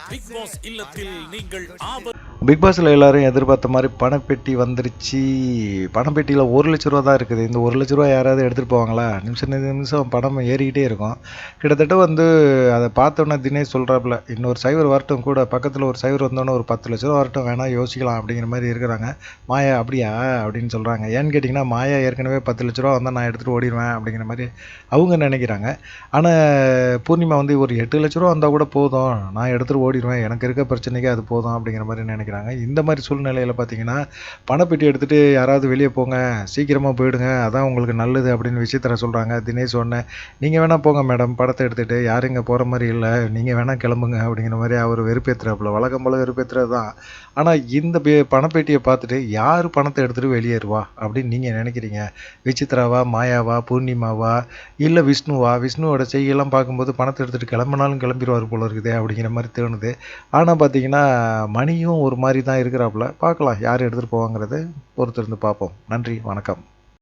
Big pass இல்லத்தில் நீங்கள் big பாஸில் எல்லாரும் எதிர்பார்த்த மாதிரி பணப்பெட்டி வந்துருச்சு. பணப்பெட்டியில் 1,00,000 தான் இருக்குது. இந்த 1,00,000 யாராவது எடுத்துகிட்டு போவாங்களா? நிமிஷம் நிமிஷம் பணம் ஏறிக்கிட்டே இருக்கும். கிட்டத்தட்ட அதை பார்த்தோன்னே தினேஷ் சொல்கிறாப்புல, இன்னொரு சைவர் வரட்டும், கூட பக்கத்தில் ஒரு சைவர் வந்தோன்னே ஒரு 10,00,000 வரட்டும், வேணால் யோசிக்கலாம் அப்படிங்கிற மாதிரி இருக்கிறாங்க. மாயா அப்படியா அப்படின்னு சொல்கிறாங்க. ஏன்னு கேட்டிங்கன்னா, மாயா ஏற்கனவே 10,00,000 வந்தால் நான் எடுத்துகிட்டு ஓடிடுவேன் அப்படிங்கிற மாதிரி அவங்க நினைக்கிறாங்க. ஆனால் பூர்ணிமா ஒரு 8,00,000 வந்தால் கூட போதும், நான் எடுத்துகிட்டு ஓடிடுவேன், எனக்கு இருக்க பிரச்சனைக்கு அது போதும் அப்படிங்கிற மாதிரி நினைக்கிறாங்க. இந்த மாதிரி சூழ்நிலையில் பார்த்தீங்கன்னா, பணப்பெட்டி எடுத்துகிட்டு யாராவது வெளியே போங்க, சீக்கிரமாக போயிடுங்க, அதான் உங்களுக்கு நல்லது அப்படின்னு விசித்திரா சொல்கிறாங்க. தினேஷ் சொன்னேன், நீங்கள் வேணால் போங்க மேடம், படத்தை எடுத்துகிட்டு யாரும் இங்கே போகிற மாதிரி இல்லை, நீங்கள் வேணால் கிளம்புங்க அப்படிங்கிற மாதிரி அவர் வெறுப்பேற்றுறாப்புல. வழக்கம் போல வெறுப்பேற்றுறது தான். ஆனால் இந்த பணப்பெட்டியை பார்த்துட்டு யார் பணத்தை எடுத்துகிட்டு வெளியேறுவா அப்படின்னு நீங்கள் நினைக்கிறீங்க? விசித்ராவா, மாயாவா, பூர்ணிமாவா, இல்லை விஷ்ணுவா? விஷ்ணுவோட செய்கையெல்லாம் பார்க்கும்போது பணத்தை எடுத்துகிட்டு கிளம்பினாலும் கிளம்பிடுவார் போல இருக்குதே அப்படிங்கிற மாதிரி தோணுது. ஆனால் பார்த்தீங்கன்னா, மணியும் ஒரு மாதிரி தான் இருக்கிறாப்புல. பார்க்கலாம் யார் எடுத்துகிட்டு போவாங்கிறது பொறுத்திருந்து பார்ப்போம். நன்றி, வணக்கம்.